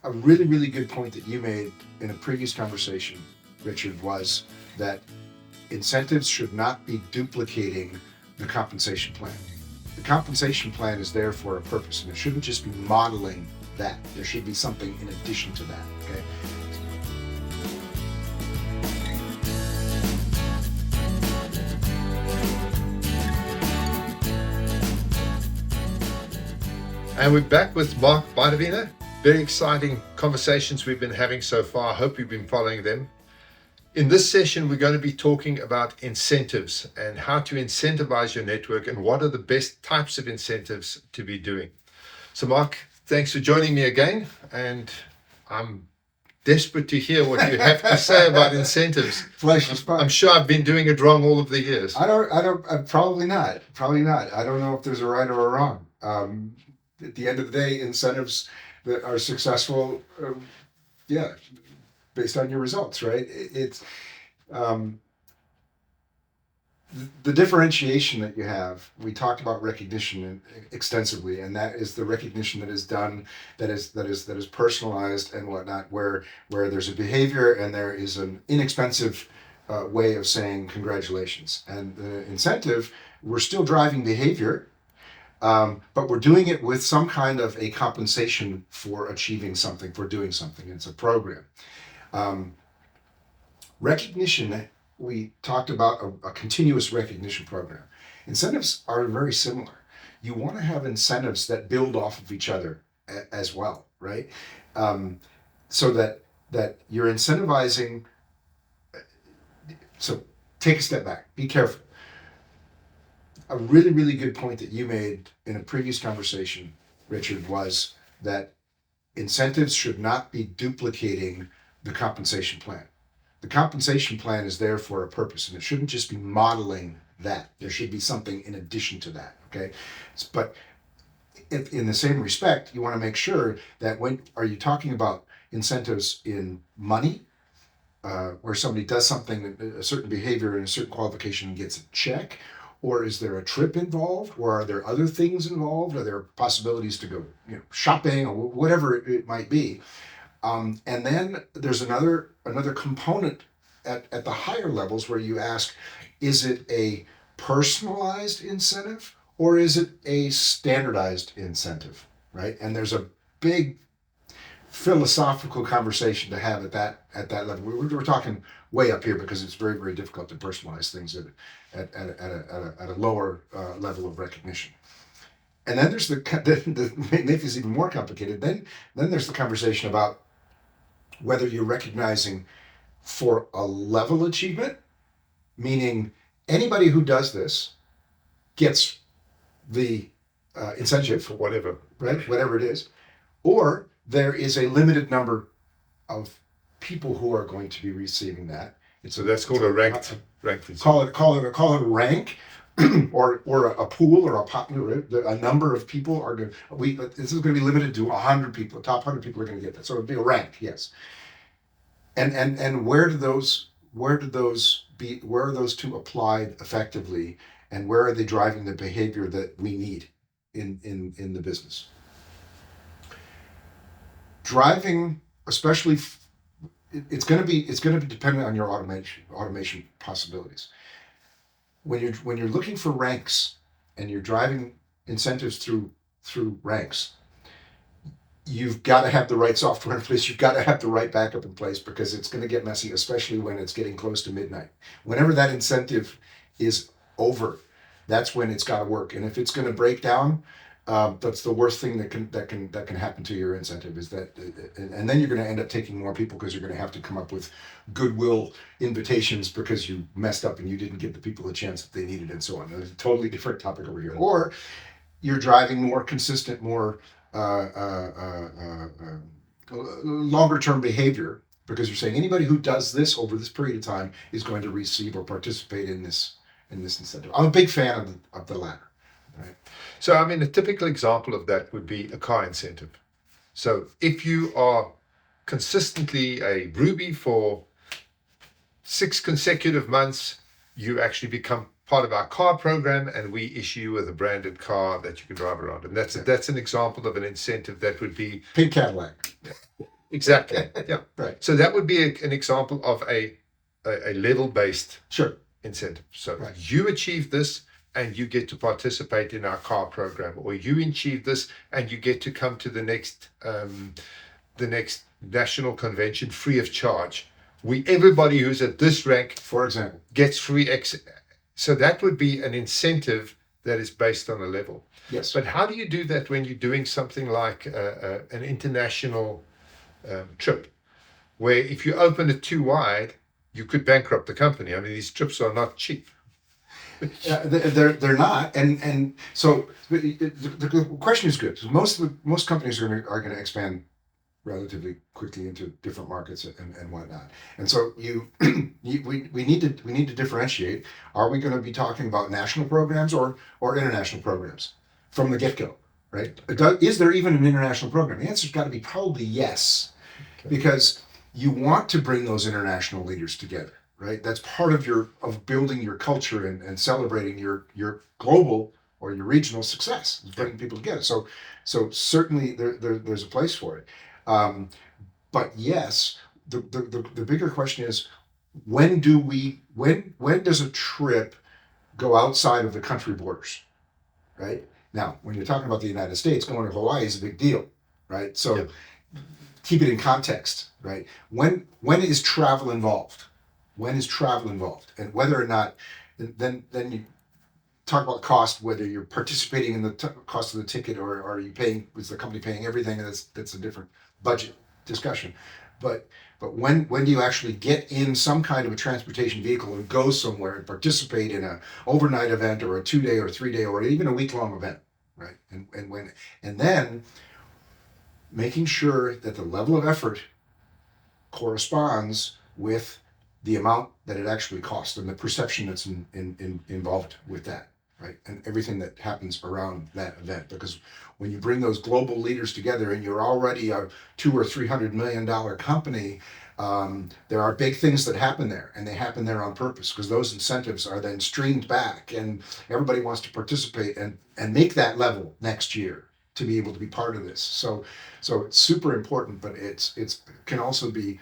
A really, really good point that you made in a previous conversation, Richard, was that incentives should not be duplicating the compensation plan. The compensation plan is there for a purpose, and it shouldn't just be modeling that. There should be something in addition to that, okay? And we're back with Mark Beiderwieden. Very exciting conversations we've been having so far. I hope you've been following them. In this session, we're going to be talking about incentives and how to incentivize your network and what are the best types of incentives to be doing. So Mark, thanks for joining me again. And I'm desperate to hear what you have to say about incentives. I'm sure I've been doing it wrong all of the years. Probably not. I don't know if there's a right or a wrong. At the end of the day, incentives that are successful, based on your results, right? It's the differentiation that you have. We talked about recognition extensively, and that is the recognition that is done, that is personalized and whatnot, where there's a behavior and there is an inexpensive way of saying congratulations. And the incentive, we're still driving behavior. But we're doing it with some kind of a compensation for achieving something, for doing something. It's a program. Recognition, we talked about a continuous recognition program. Incentives are very similar. You want to have incentives that build off of each other as well, right? So that you're incentivizing. So take a step back, be careful. A really, really good point that you made in a previous conversation, Richard, was that incentives should not be duplicating the compensation plan. The compensation plan is there for a purpose, and it shouldn't just be modeling that. There should be something in addition to that, okay? But in the same respect, you want to make sure that are you talking about incentives in money, where somebody does something, a certain behavior and a certain qualification and gets a check? Or is there a trip involved? Or are there other things involved? Are there possibilities to go, shopping or whatever it might be? And then there's another component at the higher levels where you ask, is it a personalized incentive or is it a standardized incentive, right? And there's a big philosophical conversation to have at that level. We're talking way up here because it's very, very difficult to personalize things at a lower level of recognition. And then there's the make this even more complicated. Then there's the conversation about whether you're recognizing for a level achievement, meaning anybody who does this gets the incentive for whatever, right? Whatever it is, or there is a limited number of people who are going to be receiving that. So that's called a ranked. Call it a rank, or a pool or a number of people are going. This is going to be limited to 100 people. The top 100 people are going to get that. So it'd be a rank, yes. And where are those two applied effectively, and where are they driving the behavior that we need in the business? Driving, especially, it's going to be dependent on your automation possibilities. When you're looking for ranks and you're driving incentives through ranks, you've got to have the right software in place. You've got to have the right backup in place, because it's going to get messy, especially when it's getting close to midnight. Whenever that incentive is over, that's when it's got to work. And if it's going to break down, that's the worst thing that can happen to your incentive, is that, and then you're going to end up taking more people because you're going to have to come up with goodwill invitations because you messed up and you didn't give the people a chance that they needed, and so on. It's a totally different topic over here. Or you're driving more consistent, more longer term behavior, because you're saying anybody who does this over this period of time is going to receive or participate in this incentive. I'm a big fan of the latter. Right. So, I mean, a typical example of that would be a car incentive. So if you are consistently a Ruby for 6 consecutive months, you actually become part of our car program, and we issue you with a branded car that you can drive around. And that's an example of an incentive that would be pink Cadillac. Exactly. Yeah. Right. So that would be an example of a level-based Sure. incentive. So Right. you achieve this and you get to participate in our car program, or you achieve this and you get to come to the next national convention free of charge. Everybody who's at this rank, For example. gets free so that would be an incentive that is based on a level. Yes. But how do you do that when you're doing something like an international trip, where if you open it too wide, you could bankrupt the company? I mean, these trips are not cheap. They're not, and so the question is good. Most companies are going to expand relatively quickly into different markets and whatnot. And so we need to differentiate. Are we going to be talking about national programs or international programs from the get-go, right? Is there even an international program? The answer's got to be probably yes, because you want to bring those international leaders together, right? That's part of building your culture and celebrating your global or your regional success, is bringing people together. So certainly there's a place for it. But yes, the bigger question is, when does a trip go outside of the country borders, right? Now, when you're talking about the United States, going to Hawaii is a big deal, right? So Yep. Keep it in context, right? When is travel involved? When is travel involved? And whether or not, then you talk about cost, whether you're participating in the cost of the ticket, or are you paying, is the company paying everything? And that's a different budget discussion. But when do you actually get in some kind of a transportation vehicle and go somewhere and participate in an overnight event or a 2-day or 3-day or even a week-long event, right? And then making sure that the level of effort corresponds with the amount that it actually costs and the perception that's involved with that, right? And everything that happens around that event. Because when you bring those global leaders together and you're already a $200 or $300 million company, there are big things that happen there, and they happen there on purpose, because those incentives are then streamed back, and everybody wants to participate and make that level next year to be able to be part of this. So it's super important, but it can also be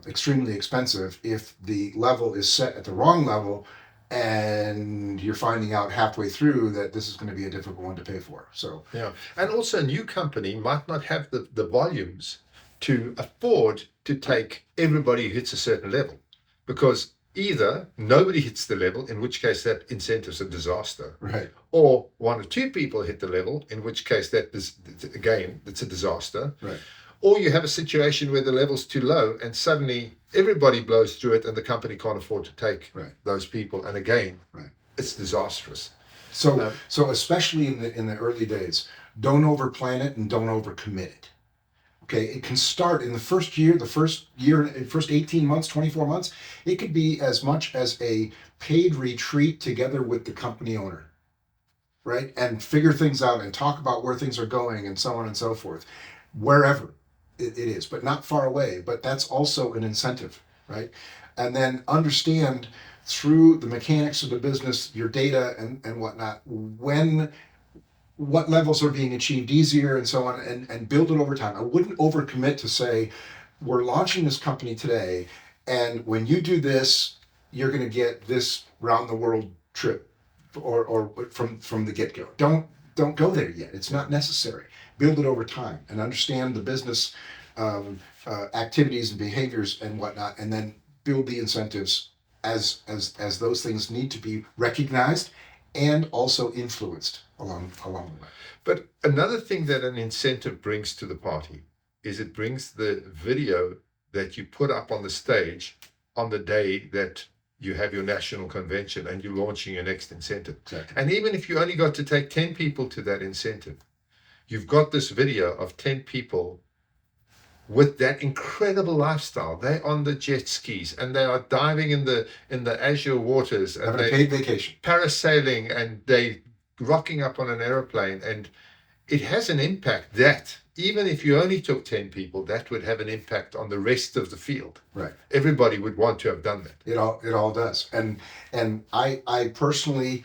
extremely expensive if the level is set at the wrong level, and you're finding out halfway through that this is going to be a difficult one to pay for. So Yeah. And also, a new company might not have the volumes to afford to take everybody who hits a certain level, because either nobody hits the level, in which case that incentive's a disaster, right, or 1 or 2 people hit the level, in which case that is, again, it's a disaster. right, Or you have a situation where the level's too low and suddenly everybody blows through it and the company can't afford to take right, those people. And again, right. it's disastrous. So especially in the early days, don't overplan it and don't overcommit it. Okay, it can start in the first year, first 18 months, 24 months. It could be as much as a paid retreat together with the company owner, right? And figure things out and talk about where things are going and so on and so forth, wherever it is, but not far away. But that's also an incentive, right? And then understand through the mechanics of the business, your data and whatnot, what levels are being achieved easier and so on, and build it over time. I wouldn't overcommit to say, we're launching this company today, and when you do this, you're going to get this round the world trip, or from the get-go. Don't go there yet. It's not necessary. Build it over time and understand the business activities and behaviors and whatnot, and then build the incentives as those things need to be recognized and also influenced along the way. But another thing that an incentive brings to the party is it brings the video that you put up on the stage on the day that you have your national convention and you're launching your next incentive. Exactly. And even if you only got to take 10 people to that incentive, you've got this video of 10 people with that incredible lifestyle. They're on the jet skis and they are diving in the azure waters and Having a paid vacation, parasailing, and they rocking up on an aeroplane. And it has an impact that even if you only took 10 people, that would have an impact on the rest of the field. right? Everybody would want to have done that. It all does. And I personally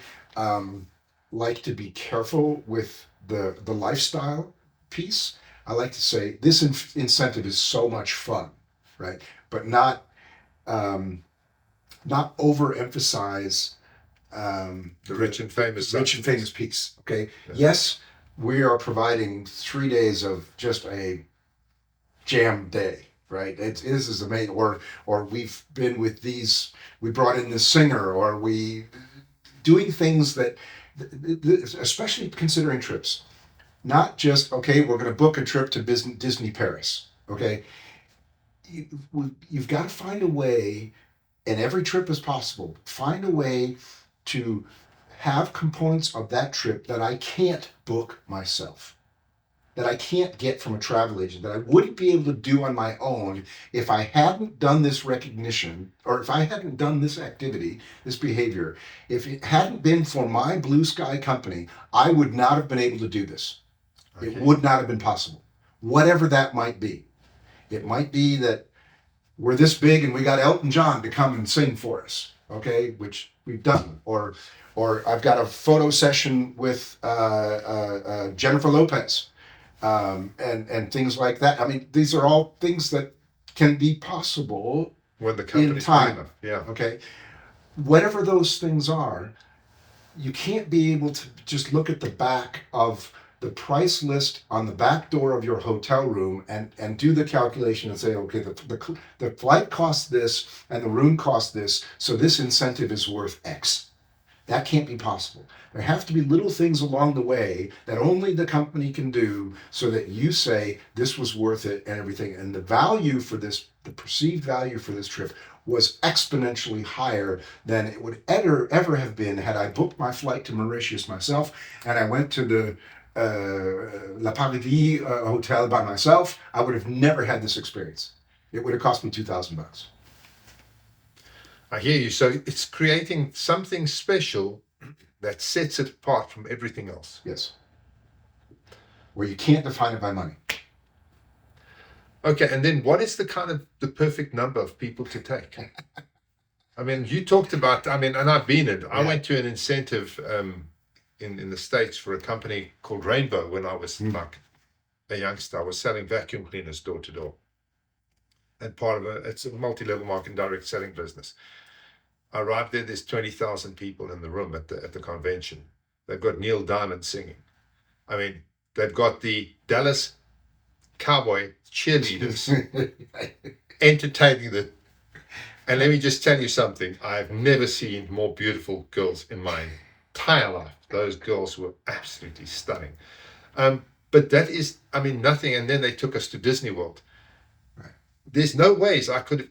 like to be careful with the lifestyle piece. I like to say this incentive is so much fun, right? But not overemphasize The rich and famous. rich and famous piece. Okay. Yeah. Yes, we are providing 3 days of just a jam day, right? This is amazing. Or we've been with these. We brought in this singer, or we doing things that, especially considering trips, not just okay. We're going to book a trip to Disney Paris. Okay, you've got to find a way, and every trip is possible. Find a way to have components of that trip that I can't book myself, that I can't get from a travel agent, that I wouldn't be able to do on my own if I hadn't done this recognition, or if I hadn't done this activity, this behavior. If it hadn't been for my blue sky company, I would not have been able to do this. Okay. It would not have been possible, whatever that might be. It might be that we're this big and we got Elton John to come and sing for us, okay, which we've done. Or I've got a photo session with Jennifer Lopez, and things like that. I mean, these are all things that can be possible When the company's time. big enough. Yeah. Okay, whatever those things are, you can't be able to just look at the back of the price list on the back door of your hotel room and do the calculation and say, okay, the flight costs this and the room costs this, so this incentive is worth X. That can't be possible. There have to be little things along the way that only the company can do so that you say this was worth it and everything. And the value for this, the perceived value for this trip was exponentially higher than it would ever have been had I booked my flight to Mauritius myself and I went to the La Paradis hotel by myself. I would have never had this experience. It would have cost me $2,000. I hear you. So it's creating something special that sets it apart from everything else. Yes. Where you can't define it by money. Okay, and then what is the perfect number of people to take? I mean, you talked about, and I've been in. I went to an incentive in the States for a company called Rainbow when I was like a youngster. I was selling vacuum cleaners door to door. And it's a multi-level marketing direct selling business. I arrived there, there's 20,000 people in the room at the convention. They've got Neil Diamond singing. I mean, they've got the Dallas Cowboy cheerleaders entertaining the. And let me just tell you something. I've never seen more beautiful girls in my entire life. Those girls were absolutely stunning. But that is, nothing. And then they took us to Disney World. There's no ways I could have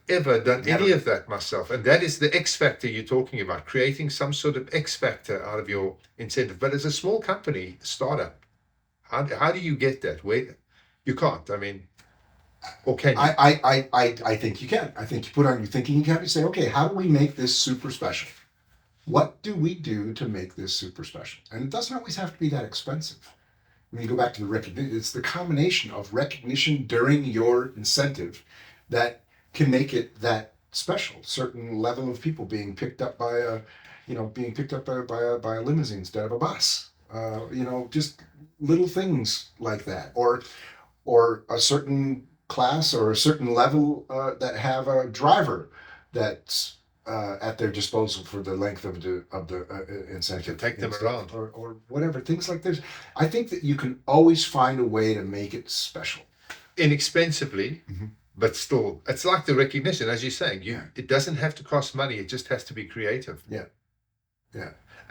ever done any of that myself. And that is the X factor you're talking about, creating some sort of X factor out of your incentive. But as a small company, startup, how do you get that? You can't. Or can you? I think you can. I think you put on your thinking cap and say, okay, how do we make this super special? What do we do to make this super special? And it doesn't always have to be that expensive. When you go back to the recognition, it's the combination of recognition during your incentive that can make it that special. Certain level of people being picked up by a limousine instead of a bus. Just little things like that, or a certain class or a certain level that have a driver that's at their disposal for the length of the incentive. Take them around. Or whatever, things like this. I think that you can always find a way to make it special. Inexpensively, but still, it's like the recognition, as you're saying. It doesn't have to cost money, it just has to be creative. Yeah.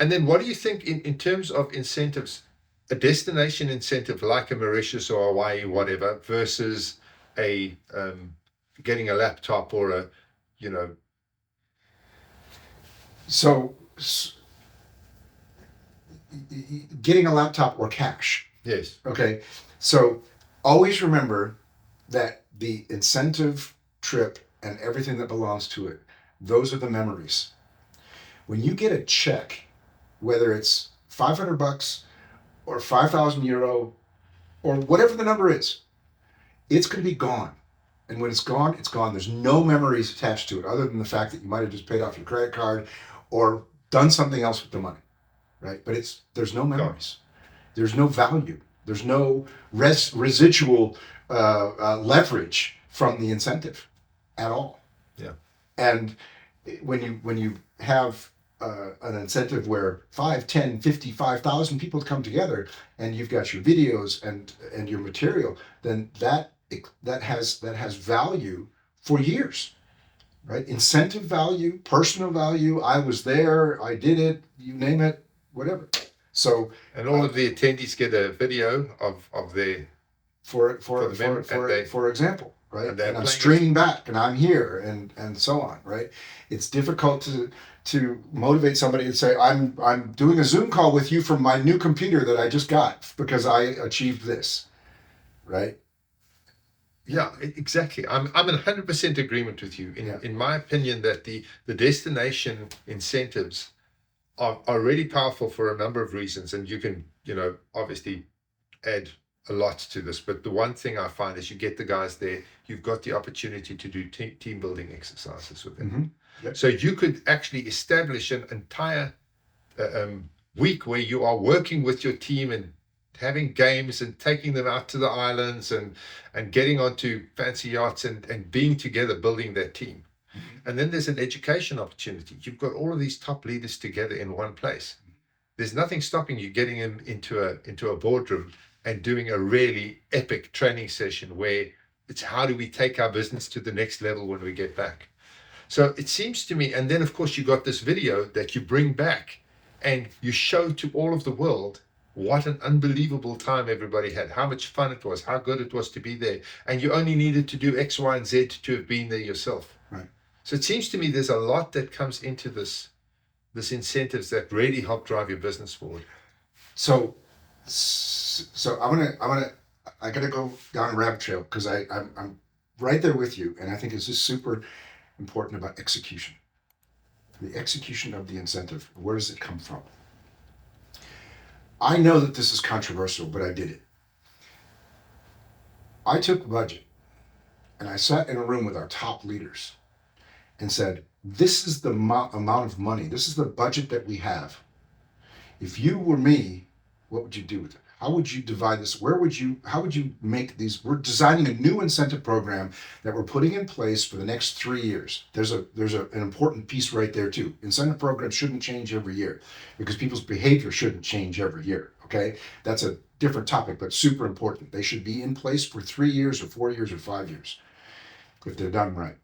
And then what do you think in terms of incentives, a destination incentive like a Mauritius or Hawaii, whatever, versus a getting a laptop or a, So getting a laptop or cash. Yes. Okay. So always remember that the incentive trip and everything that belongs to it, those are the memories. When you get a check, whether it's $500 or 5,000 euro or whatever the number is, it's going to be gone. And when it's gone, it's gone. There's no memories attached to it other than the fact that you might have just paid off your credit card or done something else with the money, right? But there's no memories. There's no value. There's no residual leverage from the incentive at all. Yeah. And when you have an incentive where 5, 10, 50, 5,000 people come together, and you've got your videos and your material, then that has value for years, right? Incentive value, personal value. I was there, I did it, you name it, whatever. So And all of the attendees get a video of their for example, right? And I'm streaming back, and I'm here, and so on, right? It's difficult to motivate somebody to say, I'm doing a Zoom call with you from my new computer that I just got because I achieved this, right? Yeah, exactly. I'm in 100% agreement with you. In my opinion, that the destination incentives are really powerful for a number of reasons, and you can, obviously add a lot to this. But the one thing I find is you get the guys there, you've got the opportunity to do team building exercises with them. Mm-hmm. Yep. So you could actually establish an entire week where you are working with your team and having games and taking them out to the islands and getting onto fancy yachts and being together, building that team. Mm-hmm. And then there's an education opportunity. You've got all of these top leaders together in one place. There's nothing stopping you getting them into a boardroom and doing a really epic training session where it's how do we take our business to the next level when we get back. So it seems to me, and then of course you got this video that you bring back and you show to all of the world what an unbelievable time everybody had, how much fun it was, how good it was to be there. And you only needed to do X, Y, and Z to have been there yourself. Right. So it seems to me there's a lot that comes into this incentives that really help drive your business forward. So I gotta go down a rabbit trail because I'm right there with you, and I think it's just super important about execution. The execution of the incentive. Where does it come from? I know that this is controversial, but I did it. I took a budget and I sat in a room with our top leaders and said, this is the amount of money, this is the budget that we have. If you were me, what would you do with it? How would you divide this? How would you make these? We're designing a new incentive program that we're putting in place for the next 3 years. There's an important piece right there too. Incentive programs shouldn't change every year because people's behavior shouldn't change every year, okay? That's a different topic, but super important. They should be in place for 3 years or 4 years or 5 years if they're done right.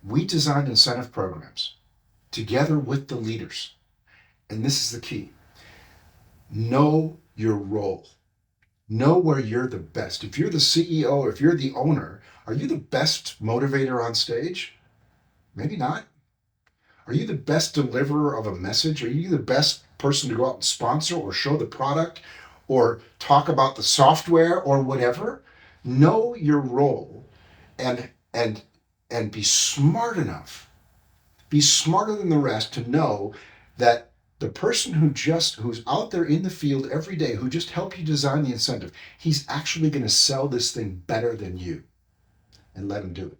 We designed incentive programs together with the leaders. And this is the key. Know your role. Know where you're the best. If you're the CEO, if you're the owner, are you the best motivator on stage? Maybe not. Are you the best deliverer of a message? Are you the best person to go out and sponsor or show the product or talk about the software or whatever? Know your role and be smart enough. Be smarter than the rest to know that the person who's out there in the field every day, who just helped you design the incentive, he's actually going to sell this thing better than you, and let him do it.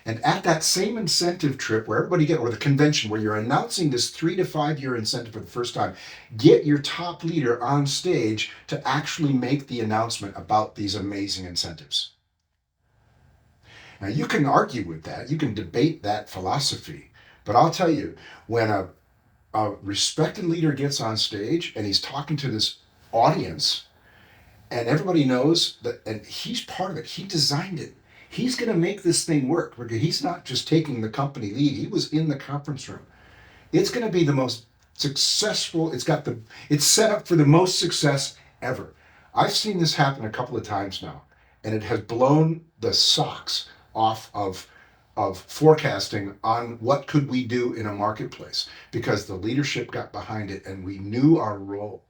And at that same incentive trip where everybody or the convention where you're announcing this 3 to 5 year incentive for the first time, get your top leader on stage to actually make the announcement about these amazing incentives. Now you can argue with that, you can debate that philosophy, but I'll tell you, when a respected leader gets on stage and he's talking to this audience and everybody knows that, and he's part of it, he designed it, he's going to make this thing work because he's not just taking the company lead, he was in the conference room. It's going to be the most successful, it's set up for the most success ever. I've seen this happen a couple of times now, and it has blown the socks off of forecasting on what could we do in a marketplace because the leadership got behind it and we knew our role.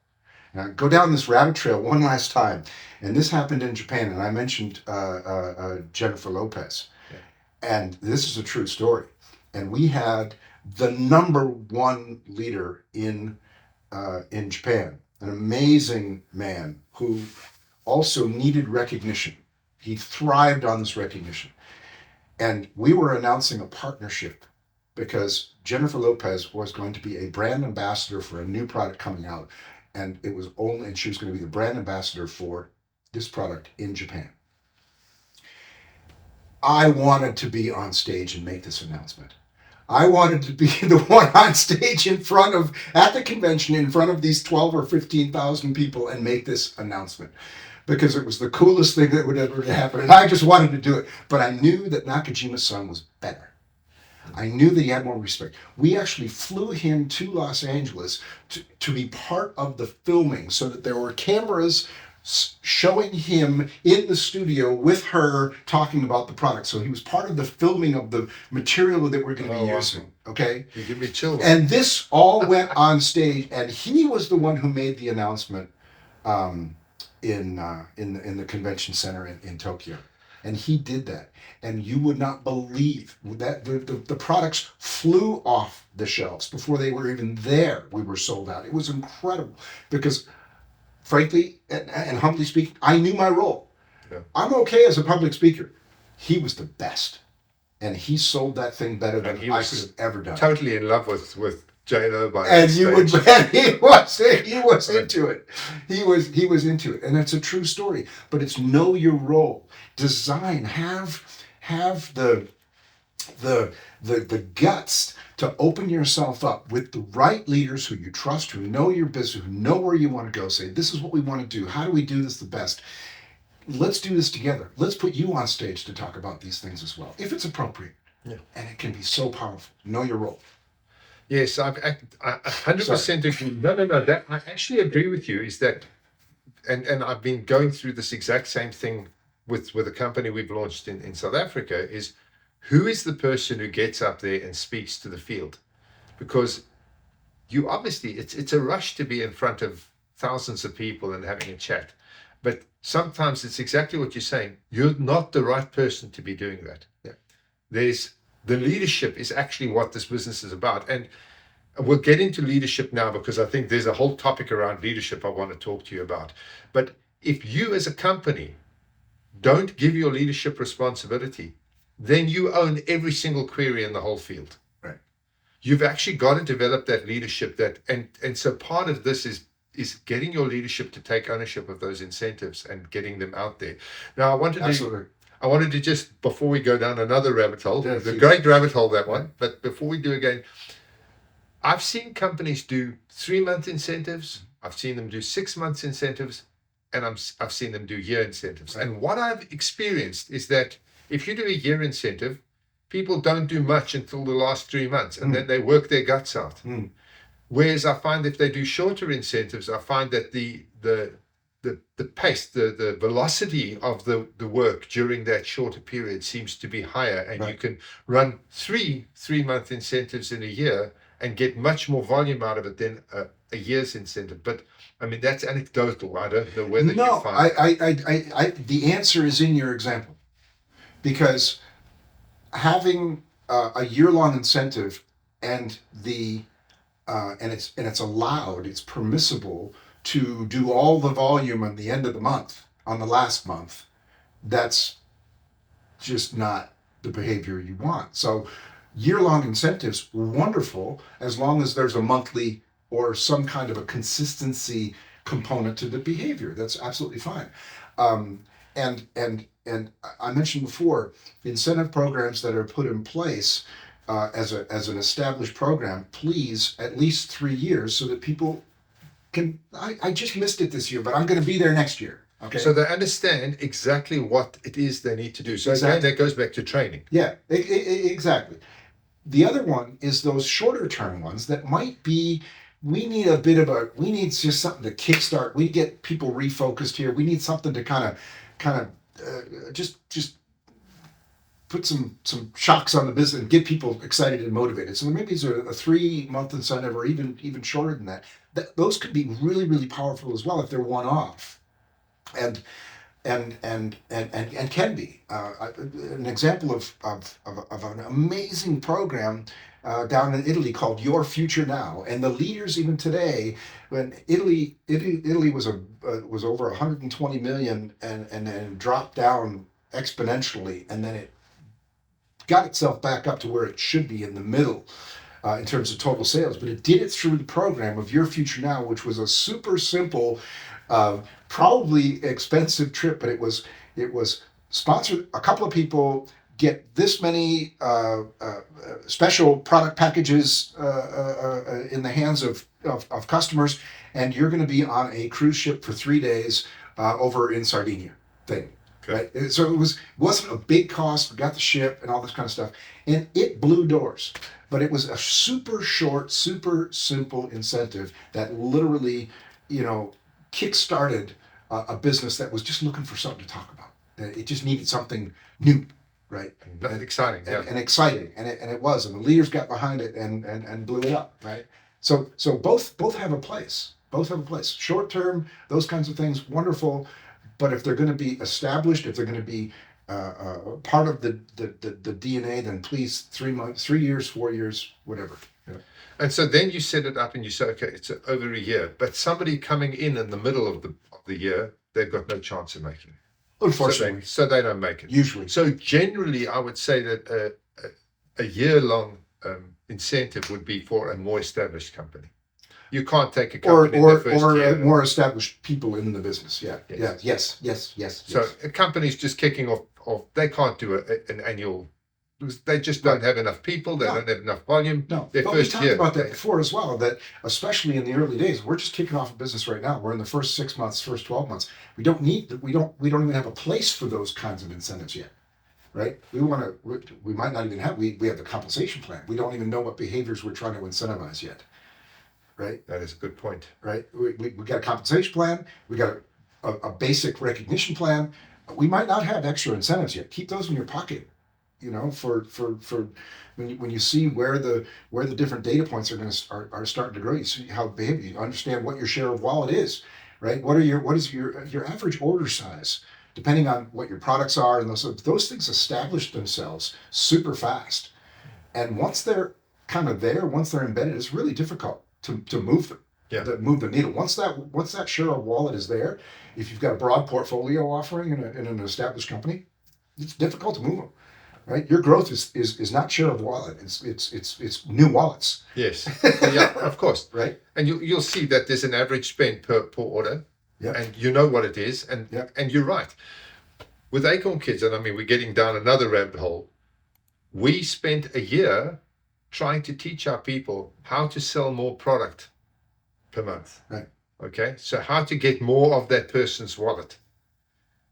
Now go down this rabbit trail one last time, and this happened in Japan, and I mentioned Jennifer Lopez. Yeah. And this is a true story. And we had the number one leader in Japan, an amazing man who also needed recognition. He thrived on this recognition. And we were announcing a partnership because Jennifer Lopez was going to be a brand ambassador for a new product coming out. and she was going to be the brand ambassador for this product in Japan. I wanted to be on stage and make this announcement. I wanted to be the one on stage at the convention in front of these 12 or 15,000 people and make this announcement, because it was the coolest thing that would ever happen. And I just wanted to do it. But I knew that Nakajima-san was better. I knew that he had more respect. We actually flew him to Los Angeles to be part of the filming, so that there were cameras showing him in the studio with her talking about the product. So he was part of the filming of the material that we're going to be using. Okay? You give me chills. And this all went on stage, and he was the one who made the announcement in the convention center in Tokyo. And he did that. And you would not believe that the products flew off the shelves before they were even there. We were sold out. It was incredible, because frankly, and humbly speaking, I knew my role. Yeah. I'm okay as a public speaker. He was the best. And he sold that thing better than I could have ever done. Totally in love with J-Lo by and he was into it. He was into it. And that's a true story. But it's know your role. Design, have the guts to open yourself up with the right leaders who you trust, who know your business, who know where you want to go. Say, this is what we want to do. How do we do this the best? Let's do this together. Let's put you on stage to talk about these things as well, if it's appropriate. Yeah. And it can be so powerful. Know your role. Yes, I 100% agree. No, that I actually agree with you. Is that, and I've been going through this exact same thing with a company we've launched in South Africa. Is who is the person who gets up there and speaks to the field? Because you obviously, it's a rush to be in front of thousands of people and having a chat. But sometimes it's exactly what you're saying. You're not the right person to be doing that. Yeah. The leadership is actually what this business is about. And we'll get into leadership now, because I think there's a whole topic around leadership I want to talk to you about. But if you as a company don't give your leadership responsibility, then you own every single query in the whole field. Right. You've actually got to develop that leadership, and so part of this is getting your leadership to take ownership of those incentives and getting them out there. Now, I wanted to just, before we go down another rabbit hole, the great rabbit hole, that one, but before we do again, I've seen companies do 3-month incentives, I've seen them do 6 months incentives, and I've seen them do year incentives. Right. And what I've experienced is that if you do a year incentive, people don't do much until the last 3 months, and then they work their guts out. Whereas I find if they do shorter incentives, I find that the pace, the velocity of the work during that shorter period seems to be higher, and right. You can run 3-month incentives in a year and get much more volume out of it than a year's incentive. But I mean, that's anecdotal. I don't know whether you find. I the answer is in your example, because having a year-long incentive and it's allowed, it's permissible to do all the volume on the end of the month, on the last month. That's just not the behavior you want. So year-long incentives, wonderful, as long as there's a monthly or some kind of a consistency component to the behavior. That's absolutely fine. And I mentioned before, incentive programs that are put in place as an established program, please, at least 3 years, so that people can, I just missed it this year, but I'm going to be there next year. Okay. So they understand exactly what it is they need to do. So exactly. Again, that goes back to training. Yeah, exactly. The other one is those shorter term ones that might be, we need just something to kickstart. We get people refocused here. We need something to kind of just put some shocks on the business and get people excited and motivated. So maybe it's a 3-month incentive, or even shorter than that. Those could be really, really powerful as well if they're one-off, and can be. An example of an amazing program down in Italy called Your Future Now, and the leaders even today, when Italy was over 120 million and then dropped down exponentially, and then it got itself back up to where it should be in the middle. in terms of total sales, but it did it through the program of Your Future Now, which was a super simple, probably expensive trip, but it was sponsored. A couple of people get this many special product packages in the hands of customers, and you're going to be on a cruise ship for 3 days over in Sardinia thing. Okay. Right? So wasn't a big cost. We got the ship and all this kind of stuff, and it blew doors. But it was a super short, super simple incentive that literally, kick-started a business that was just looking for something to talk about. It just needed something new, right? That's exciting, yeah. And exciting, and it was, and the leaders got behind it and blew it up, right? So both have a place. Both have a place. Short term, those kinds of things, wonderful. But if they're going to be established, if they're going to be part of the DNA, then please 3 months, 3 years, 4 years, whatever. Yeah. And so then you set it up and you say, okay, it's over a year. But somebody coming in the middle of the year, they've got no chance of making it. Unfortunately, So they don't make it. usually. So generally, I would say that a year-long incentive would be for a more established company. You can't take a company in the first year. More established people in the business. Yeah. Yes. Yeah. Yes. So a company's just kicking off, they can't do an annual, they just don't have enough people, they No. don't have enough volume. No, Their but we first talked year, about that before as well, that especially in the early days, we're just kicking off a business right now. We're in the first 6 months, first 12 months. We don't even have a place for those kinds of incentives yet, right? We might not even have, we have the compensation plan. We don't even know what behaviors we're trying to incentivize yet, right? That is a good point. Right? We got a compensation plan. We got a basic recognition plan. We might not have extra incentives yet. Keep those in your pocket. For when you see where the different data points are starting to grow, you see how behavior. You understand what your share of wallet is, right? What is your average order size, depending on what your products are, and those things establish themselves super fast. And once they're kind of there, once they're embedded, it's really difficult to move them. Yeah. To move the needle. Once that share of wallet is there, if you've got a broad portfolio offering in an established company, it's difficult to move them. Right, your growth is not share of wallet. It's new wallets. Yes, yeah, of course. Right, and you'll see that there's an average spend per order, yeah, and you know what it is, and yeah. And you're right. With Acorn Kids, and I mean we're getting down another rabbit hole. We spent a year trying to teach our people how to sell more product per month. Right. Okay, so how to get more of that person's wallet,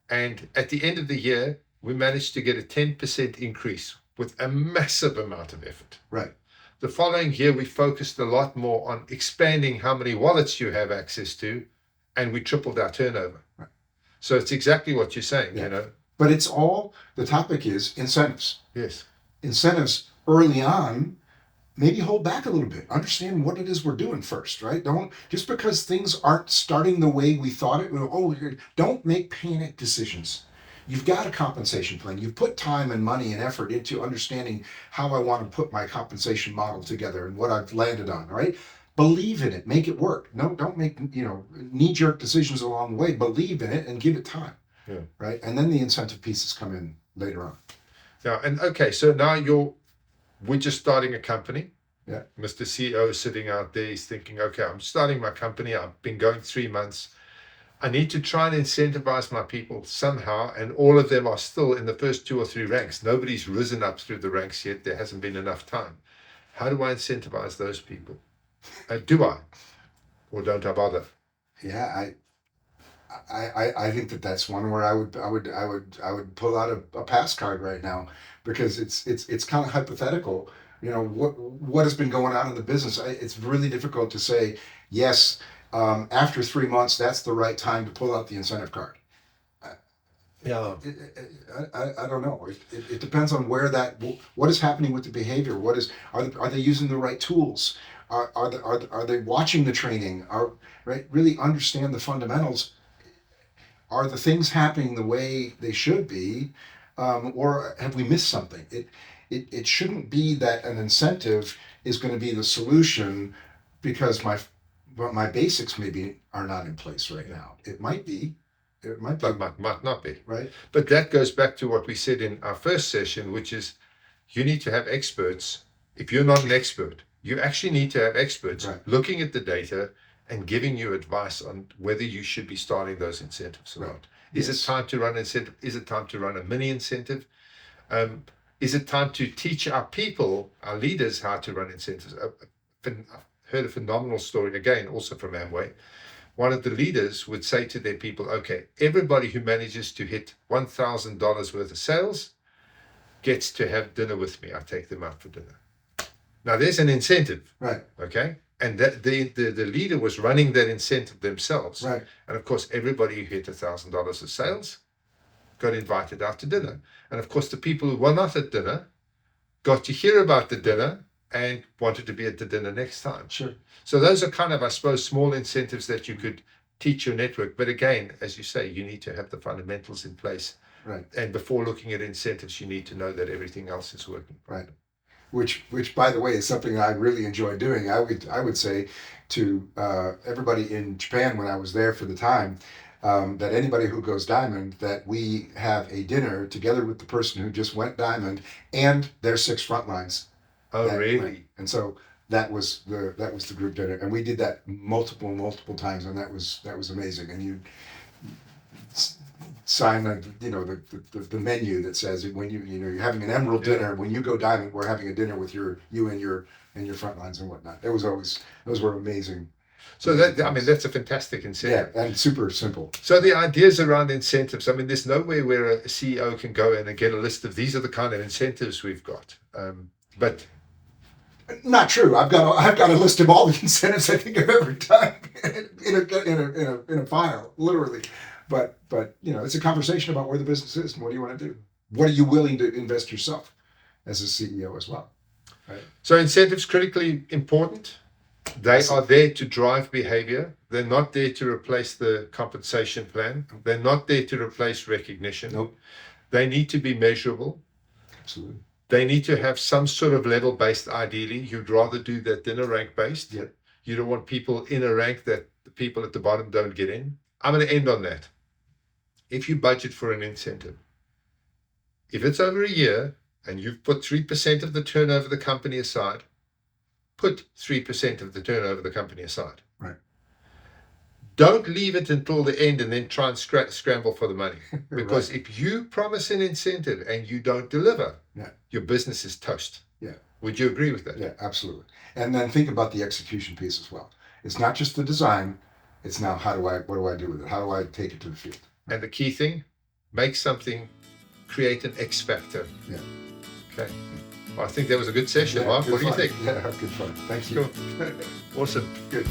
and at the end of the year, we managed to get a 10% increase with a massive amount of effort. Right. The following year, we focused a lot more on expanding how many wallets you have access to, and we tripled our turnover. Right. So it's exactly what you're saying, Yeah. But the topic is incentives. Yes. Incentives early on, maybe hold back a little bit. Understand what it is we're doing first, right? Don't, just because things aren't starting the way we thought it, don't make panic decisions. You've got a compensation plan. You've put time and money and effort into understanding how I want to put my compensation model together and what I've landed on, right? Believe in it, make it work. No, don't make, knee-jerk decisions along the way. Believe in it and give it time, right? And then the incentive pieces come in later on. Yeah, and okay, so now we're just starting a company. Yeah. Mr. CEO is sitting out there, he's thinking, okay, I'm starting my company. I've been going 3 months. I need to try and incentivize my people somehow, and all of them are still in the first 2 or 3 ranks. Nobody's risen up through the ranks yet. There hasn't been enough time. How do I incentivize those people? Do I, or don't I bother? Yeah, I think that's one where I would pull out a pass card right now, because it's kind of hypothetical. What has been going on in the business. It's really difficult to say yes. After 3 months, that's the right time to pull out the incentive card. Yeah. I don't know. It depends on what is happening with the behavior. Are they using the right tools? Are they watching the training? Really understand the fundamentals. Are the things happening the way they should be, or have we missed something? It shouldn't be that an incentive is going to be the solution because my basics maybe are not in place right now. It might be. But might not be. Right. But that goes back to what we said in our first session, which is you need to have experts. If you're not an expert, You actually need to have experts Right. looking at the data and giving you advice on whether you should be starting those incentives or Right. not. Is Yes. it time to run an incentive? Is it time to run a mini incentive? Is it time to teach our people, our leaders, how to run incentives? I've heard a phenomenal story, again, also from Amway. One of the leaders would say to their people, okay, everybody who manages to hit $1,000 worth of sales gets to have dinner with me. I take them out for dinner. Now, there's an incentive, Right. okay? And that the leader was running that incentive themselves. Right. And of course, everybody who hit $1,000 of sales got invited out to dinner. And of course, the people who were not at dinner got to hear about the dinner and wanted to be at the dinner next time. Sure. So those are kind of, I suppose, small incentives that you could teach your network. But again, as you say, you need to have the fundamentals in place. Right. And before looking at incentives, you need to know that everything else is working. Right. Which, by the way, is something I really enjoy doing. I would say to everybody in Japan when I was there for the time, that anybody who goes diamond, that we have a dinner together with the person who just went diamond and their 6 front lines. Oh, that really? went. And so that was the group dinner, and we did that multiple times, and that was amazing. And you sign the menu that says when you're having an emerald dinner, when you go diamond, we're having a dinner with you and your front lines and whatnot. Those were amazing. So that's a fantastic incentive. Yeah, and super simple. So the ideas around incentives, there's nowhere where a CEO can go in and get a list of these are the kind of incentives we've got. But not true. I've got a list of all the incentives I think I've ever done in a file, literally. But it's a conversation about where the business is and what do you want to do. What are you willing to invest yourself as a CEO as well? Right. So incentives critically important. They are there to drive behavior. They're not there to replace the compensation plan. They're not there to replace recognition. Nope. They need to be measurable. Absolutely. They need to have some sort of level based, ideally. You'd rather do that than a rank based. Yep. You don't want people in a rank that the people at the bottom don't get in. I'm going to end on that. If you budget for an incentive, if it's over a year and you've put 3% of the turnover of the company aside, put 3% of the turnover of the company aside. Right. Don't leave it until the end and then try and scramble for the money. Because Right. if you promise an incentive and you don't deliver, Yeah. your business is toast. Yeah. Would you agree with that? Yeah, absolutely. And then think about the execution piece as well. It's not just the design. It's now what do I do with it? How do I take it to the field? And the key thing, make something, create an X factor. Yeah. Okay. Well, I think that was a good session, Yeah, Mark. good What do you fun. think? Yeah, good fun. Thank you. Cool. Awesome. Good.